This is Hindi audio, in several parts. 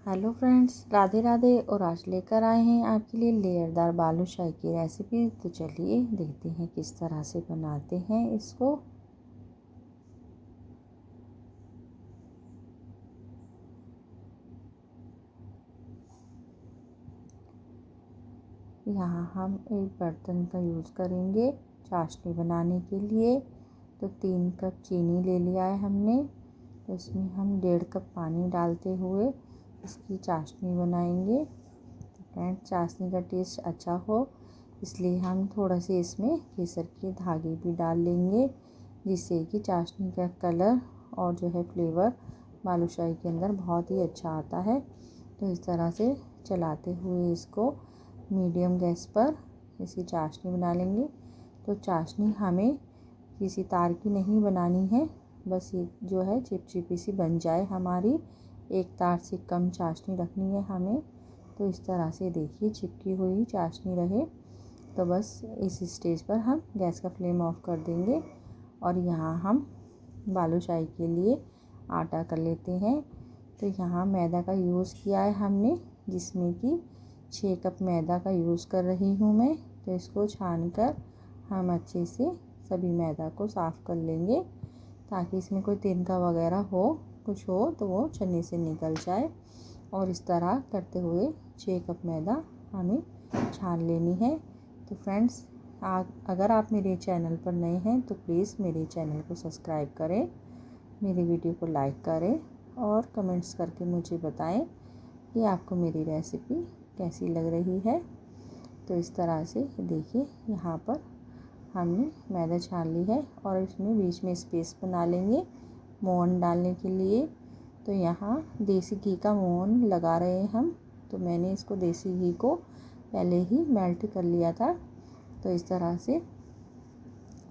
Hello friends, Radhe Radhe. और आज लेकर आए हैं आपके लिए लेयरदार बालूशाही की रेसिपी। तो चलिए देखते हैं किस तरह से बनाते हैं इसको। यहाँ हम एक बर्तन का यूज़ करेंगे चाशनी बनाने के लिए। तो 3 कप चीनी ले लिया है हमने। तो इसमें हम 1.5 कप पानी डालते हुए इसकी चाशनी बनाएंगे। फ्रेंड, चाशनी का टेस्ट अच्छा हो इसलिए हम थोड़ा सा इसमें केसर के धागे भी डाल लेंगे, जिससे कि चाशनी का कलर और जो है फ्लेवर बालूशाही के अंदर बहुत ही अच्छा आता है। तो इस तरह से चलाते हुए इसको मीडियम गैस पर इसकी चाशनी बना लेंगे। तो चाशनी हमें किसी तार की नहीं बनानी है, बस ये जो है चिपचिपी सी बन जाए हमारी। एक तार से कम चाशनी रखनी है हमें। तो इस तरह से देखिए चिपकी हुई चाशनी रहे। तो बस इस स्टेज पर हम गैस का फ्लेम ऑफ कर देंगे। और यहाँ हम बालूशाही के लिए आटा कर लेते हैं। तो यहाँ मैदा का यूज़ किया है हमने, जिसमें कि 6 कप मैदा का यूज़ कर रही हूँ मैं। तो इसको छान कर हम अच्छे से सभी मैदा को साफ़ कर लेंगे, ताकि इसमें कोई तिनका वगैरह हो, कुछ हो तो वो छन्नी से निकल जाए। और इस तरह करते हुए 6 कप मैदा हमें छान लेनी है। तो फ्रेंड्स, अगर आप मेरे चैनल पर नए हैं तो प्लीज़ मेरे चैनल को सब्सक्राइब करें, मेरी वीडियो को लाइक करें और कमेंट्स करके मुझे बताएं कि आपको मेरी रेसिपी कैसी लग रही है। तो इस तरह से देखिए यहाँ पर हमने मैदा छान ली है और इसमें बीच में स्पेस बना लेंगे मोहन डालने के लिए। तो यहाँ देसी घी का मोहन लगा रहे हैं हम। तो मैंने इसको देसी घी को पहले ही मेल्ट कर लिया था। तो इस तरह से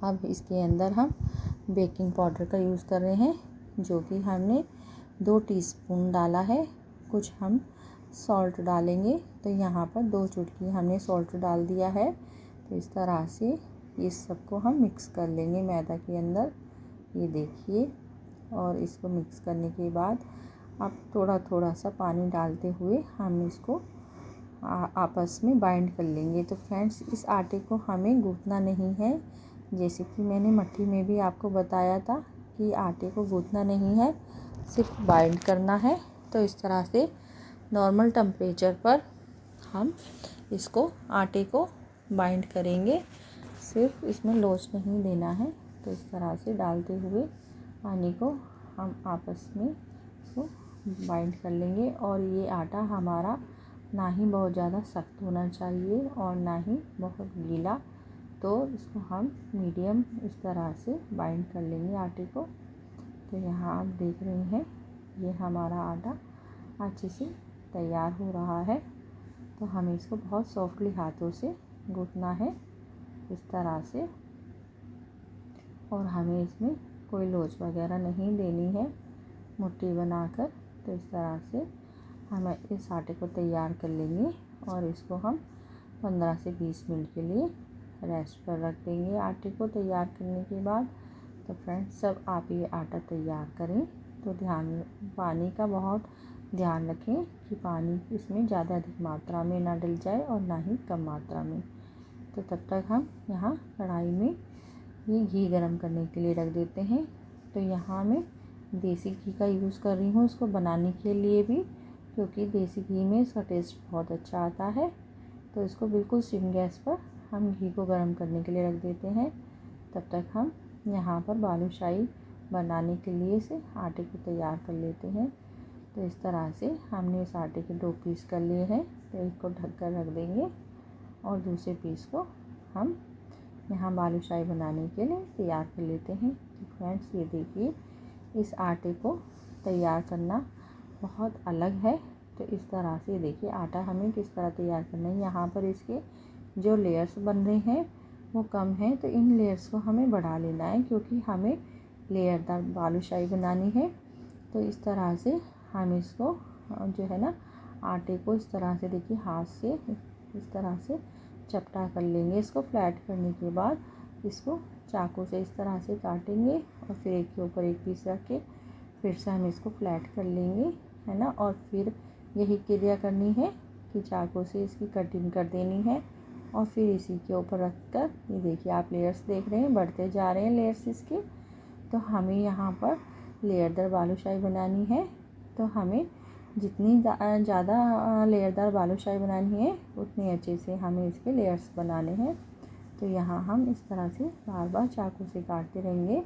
अब इसके अंदर हम बेकिंग पाउडर का यूज़ कर रहे हैं, जो कि हमने 2 टीस्पून डाला है। कुछ हम सॉल्ट डालेंगे। तो यहाँ पर 2 चुटकी हमने सॉल्ट डाल दिया है। तो इस तरह से इस सबको हम मिक्स कर लेंगे मैदा के अंदर, ये देखिए। और इसको मिक्स करने के बाद अब थोड़ा थोड़ा सा पानी डालते हुए हम इसको आपस में बाइंड कर लेंगे। तो फ्रेंड्स, इस आटे को हमें गूँथना नहीं है, जैसे कि मैंने मट्ठी में भी आपको बताया था कि आटे को गूँथना नहीं है, सिर्फ बाइंड करना है। तो इस तरह से नॉर्मल टेम्परेचर पर हम इसको आटे को बाइंड करेंगे, सिर्फ इसमें लोच नहीं देना है। तो इस तरह से डालते हुए पानी को हम आपस में इसको बाइंड कर लेंगे। और ये आटा हमारा ना ही बहुत ज़्यादा सख्त होना चाहिए और ना ही बहुत गीला। तो इसको हम मीडियम इस तरह से बाइंड कर लेंगे आटे को। तो यहाँ आप देख रहे हैं ये हमारा आटा अच्छे से तैयार हो रहा है। तो हमें इसको बहुत सॉफ्टली हाथों से गूँथना है इस तरह से। और हमें इसमें कोई लोच वगैरह नहीं देनी है मुट्ठी बनाकर। तो इस तरह से हम इस आटे को तैयार कर लेंगे और इसको हम 15 से 20 मिनट के लिए रेस्ट पर रख देंगे आटे को तैयार करने के बाद। तो फ्रेंड्स, सब आप ये आटा तैयार करें तो पानी का बहुत ध्यान रखें कि पानी इसमें ज़्यादा अधिक मात्रा में ना डल जाए और ना ही कम मात्रा में। तो तब तक हम यहाँ कढ़ाई में ये घी गरम करने के लिए रख देते हैं। तो यहाँ मैं देसी घी का यूज़ कर रही हूँ इसको बनाने के लिए भी, क्योंकि देसी घी में इसका टेस्ट बहुत अच्छा आता है। तो इसको बिल्कुल सिम गैस पर हम घी को गर्म करने के लिए रख देते हैं। तब तक हम यहाँ पर बालूशाही बनाने के लिए से आटे को तैयार कर लेते हैं। तो इस तरह से हमने इस आटे के 2 पीस कर लिए हैं। तो एक को ढक कर रख देंगे और दूसरे पीस को हम यहाँ बालूशाही बनाने के लिए तैयार कर लेते हैं। तो फ्रेंड्स, ये देखिए इस आटे को तैयार करना बहुत अलग है। तो इस तरह से देखिए आटा हमें किस तरह तैयार करना है। यहाँ पर इसके जो लेयर्स बन रहे हैं वो कम हैं, तो इन लेयर्स को हमें बढ़ा लेना है, क्योंकि हमें लेयरदार बालूशाही बनानी है। तो इस तरह से हम इसको जो है ना आटे को इस तरह से देखिए हाथ से इस तरह से चपटा कर लेंगे। इसको फ्लैट करने के बाद इसको चाकू से इस तरह से काटेंगे और फिर एक के ऊपर एक पीस रख के फिर से हम इसको फ्लैट कर लेंगे, है ना। और फिर यही क्रिया करनी है कि चाकू से इसकी कटिंग कर देनी है और फिर इसी के ऊपर रख कर, ये देखिए आप लेयर्स देख रहे हैं, बढ़ते जा रहे हैं लेयर्स इसके। तो हमें यहाँ पर लेयरदार बालूशाही बनानी है। तो हमें जितनी ज़्यादा लेयरदार बालूशाही बनानी है उतनी अच्छे से हमें इसके लेयर्स बनाने हैं। तो यहाँ हम इस तरह से बार बार चाकू से काटते रहेंगे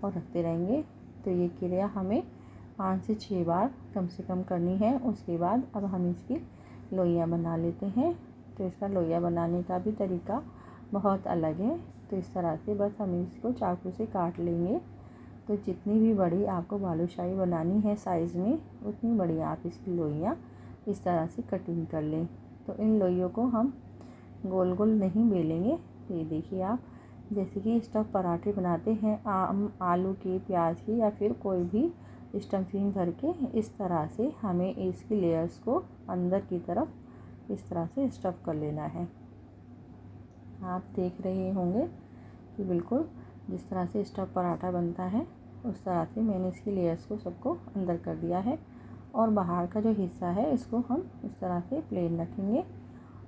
और रखते रहेंगे। तो ये क्रिया हमें 5 से 6 बार कम से कम करनी है। उसके बाद अब हम इसकी लोइयाँ बना लेते हैं। तो इसका लोइयाँ बनाने का भी तरीका बहुत अलग है। तो इस तरह से बस हम इसको चाकू से काट लेंगे। तो जितनी भी बड़ी आपको बालूशाही बनानी है साइज़ में, उतनी बड़ी आप इसकी लोइयाँ इस तरह से कटिंग कर लें। तो इन लोइयों को हम गोल गोल नहीं बेलेंगे। तो ये देखिए आप, जैसे कि स्टफ़ पराठे बनाते हैं आलू के, प्याज के या फिर कोई भी स्टफिंग भर के, इस तरह से हमें इसकी लेयर्स को अंदर की तरफ इस तरह से स्टफ़ कर लेना है। आप देख रहे होंगे कि बिल्कुल जिस तरह से स्टफ़ पराठा बनता है उस तरह से मैंने इसकी लेयर्स को सबको अंदर कर दिया है। और बाहर का जो हिस्सा है इसको हम इस तरह से प्लेन रखेंगे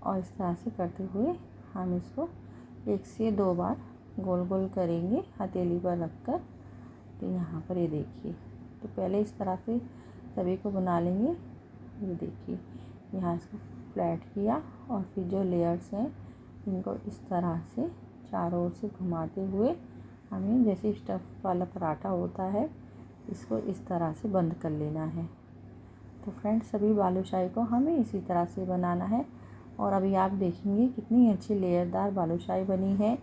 और इस तरह से करते हुए हम इसको 1 से 2 बार गोल गोल करेंगे हथेली पर रख कर। तो यहाँ पर ये देखिए, तो पहले इस तरह से सभी को बना लेंगे। ये देखिए, यहाँ इसको फ्लैट किया और फिर जो लेयर्स हैं इनको इस तरह से चारों ओर से घुमाते हुए हमें, जैसे स्टफ़ वाला पराठा होता है, इसको इस तरह से बंद कर लेना है। तो फ्रेंड्स, सभी बालूशाही को हमें इसी तरह से बनाना है। और अभी आप देखेंगे कितनी अच्छी लेयरदार बालूशाही बनी है,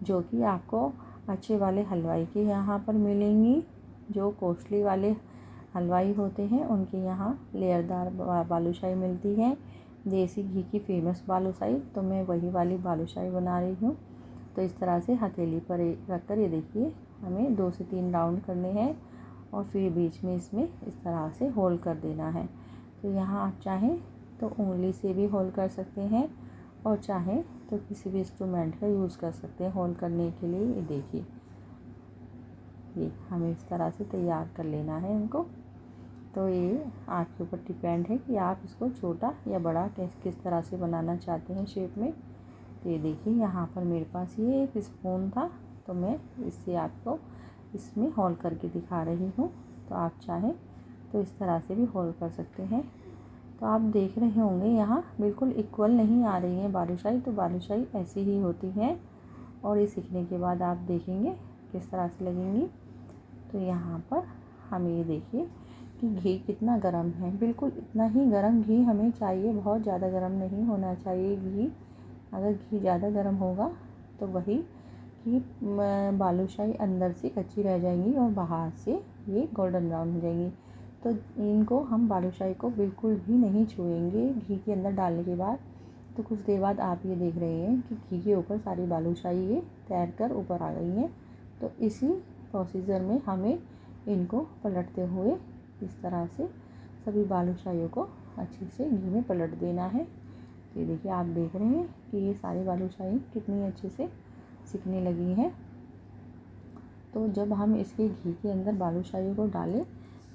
जो कि आपको अच्छे वाले हलवाई के यहाँ पर मिलेंगी। जो कॉस्टली वाले हलवाई होते हैं उनके यहाँ लेयरदार बालूशाही मिलती है। देसी घी की फेमस बालूशाही, तो मैं वही वाली बालूशाही बना रही हूँ। तो इस तरह से हथेली पर रख कर, ये देखिए, हमें 2 से 3 राउंड करने हैं और फिर बीच में इसमें इस तरह से होल कर देना है। तो यहाँ आप चाहें तो उंगली से भी होल कर सकते हैं और चाहें तो किसी भी इंस्ट्रूमेंट का यूज़ कर सकते हैं होल करने के लिए। ये देखिए, ये हमें इस तरह से तैयार कर लेना है इनको। तो ये आपके ऊपर डिपेंड है कि आप इसको छोटा या बड़ा किस तरह से बनाना चाहते हैं शेप में। तो ये देखिए, यहाँ पर मेरे पास ये एक स्पून था, तो मैं इससे आपको इसमें होल करके दिखा रही हूँ। तो आप चाहें तो इस तरह से भी होल कर सकते हैं। तो आप देख रहे होंगे यहाँ बिल्कुल इक्वल नहीं आ रही है बालूशाही। तो बालूशाही ऐसी ही होती है और ये सीखने के बाद आप देखेंगे किस तरह से लगेंगी। तो यहाँ पर हमें ये देखिए कि घी कितना गर्म है, बिल्कुल इतना ही गर्म घी हमें चाहिए, बहुत ज़्यादा गर्म नहीं होना चाहिए घी। अगर घी ज़्यादा गर्म होगा तो वही कि बालूशाही अंदर से कच्ची रह जाएंगी और बाहर से ये गोल्डन ब्राउन हो जाएंगी। तो इनको हम बालूशाही को बिल्कुल भी नहीं छुएंगे घी के अंदर डालने के बाद। तो कुछ देर बाद आप ये देख रहे हैं कि घी के ऊपर सारी बालूशाही ये तैर कर ऊपर आ गई हैं। तो इसी प्रोसीजर में हमें इनको पलटते हुए इस तरह से सभी बालूशाहियों को अच्छे से घी में पलट देना है। ये देखिए, आप देख रहे हैं कि ये सारी बालूशाही कितनी अच्छे से सिकने लगी हैं। तो जब हम इसके घी के अंदर बालूशाही को डालें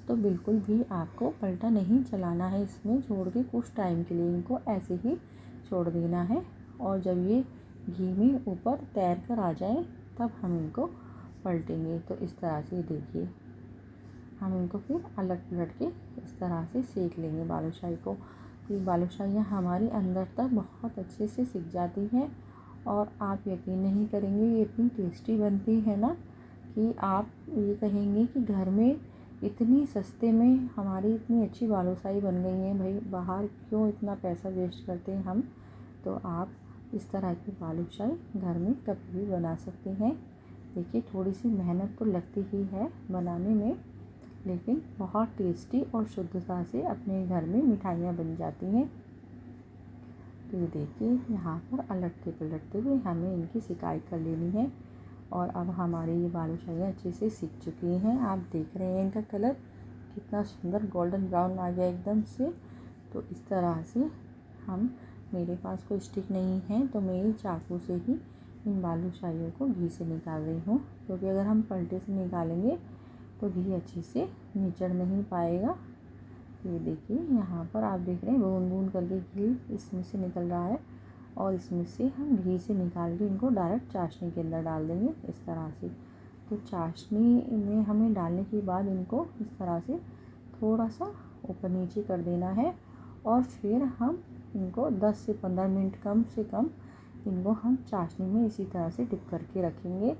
तो बिल्कुल भी आपको पलटा नहीं चलाना है, इसमें छोड़ के कुछ टाइम के लिए इनको ऐसे ही छोड़ देना है। और जब ये घी में ऊपर तैर कर आ जाए तब हम इनको पलटेंगे। तो इस तरह से देखिए, हम इनको फिर अलट पलट के इस तरह से सेक लेंगे बालूशाही को। तो बालूशाहियाँ हमारी अंदर तक बहुत अच्छे से सिक जाती हैं और आप यकीन नहीं करेंगे ये इतनी टेस्टी बनती है ना कि आप ये कहेंगे कि घर में इतनी सस्ते में हमारी इतनी अच्छी बालूशाही बन गई है, भाई बाहर क्यों इतना पैसा वेस्ट करते हैं हम। तो आप इस तरह की बालूशाही घर में कभी भी बना सकते हैं। देखिए, थोड़ी सी मेहनत तो लगती ही है बनाने में, लेकिन बहुत टेस्टी और शुद्धता से अपने घर में मिठाइयाँ बन जाती हैं। तो ये देखिए, यहाँ पर अलटते पलटते हुए हमें इनकी सिकाई कर लेनी है। और अब हमारी ये बालूशाहियाँ अच्छे से सिक चुकी हैं। आप देख रहे हैं इनका कलर कितना सुंदर गोल्डन ब्राउन आ गया एकदम से। तो इस तरह से मेरे पास कोई स्टिक नहीं है तो मैं ये चाकू से ही इन बालूशाहियों को घी से निकाल रही हूँ, क्योंकि अगर हम पलटे से निकालेंगे तो घी अच्छे से निचड़ नहीं पाएगा। ये देखिए यहाँ पर आप देख रहे हैं बूंद बूंद करके घी इसमें से निकल रहा है और इसमें से हम घी से निकाल के इनको डायरेक्ट चाशनी के अंदर डाल देंगे इस तरह से। तो चाशनी में हमें डालने के बाद इनको इस तरह से थोड़ा सा ऊपर नीचे कर देना है और फिर हम इनको 10 से 15 मिनट कम से कम इनको हम चाशनी में इसी तरह से डिप करके रखेंगे,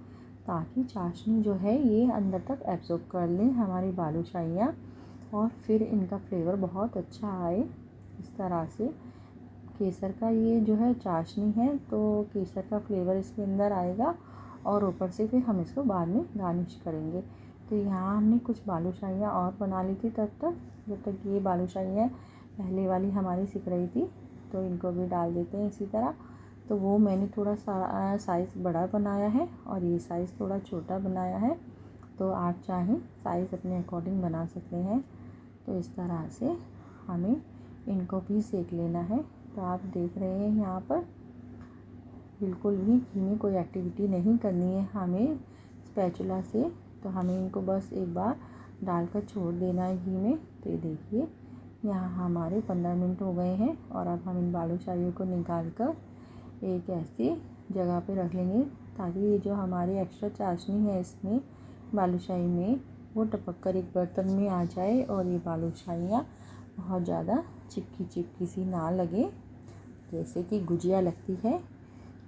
ताकि चाशनी जो है ये अंदर तक एब्जॉर्ब कर लें हमारी बालूशाहियाँ और फिर इनका फ्लेवर बहुत अच्छा आए। इस तरह से केसर का ये जो है चाशनी है तो केसर का फ्लेवर इसके अंदर आएगा और ऊपर से फिर हम इसको बाद में गार्निश करेंगे। तो यहाँ हमने कुछ बालूशाहियाँ और बना ली थी तब तक, जब तक ये बालूशाहियाँ पहले वाली हमारी सिक रही थी। तो इनको भी डाल देते हैं इसी तरह। तो वो मैंने थोड़ा सा साइज़ बड़ा बनाया है और ये साइज़ थोड़ा छोटा बनाया है, तो आप चाहें साइज़ अपने अकॉर्डिंग बना सकते हैं। तो इस तरह से हमें इनको भी सेक लेना है। तो आप देख रहे हैं यहाँ पर बिल्कुल भी घी में कोई एक्टिविटी नहीं करनी है हमें स्पैचुला से। तो हमें इनको बस एक बार डालकर छोड़ देना है घी में। तो ये देखिए यहाँ हमारे 15 मिनट हो गए हैं और अब हम इन बालूशाहियों को निकाल कर एक ऐसी जगह पे रख लेंगे ताकि ये जो हमारी एक्स्ट्रा चाशनी है इसमें बालूशाही में वो टपक कर एक बर्तन में आ जाए और ये बालूशाहियाँ बहुत ज़्यादा चिपकी चिपकी सी ना लगे, जैसे कि गुजिया लगती है।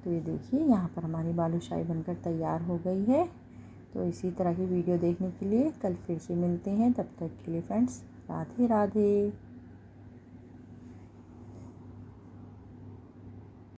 तो ये देखिए यहाँ पर हमारी बालूशाही बनकर तैयार हो गई है। तो इसी तरह की वीडियो देखने के लिए कल फिर से मिलते हैं, तब तक के लिए फ्रेंड्स राधे राधे।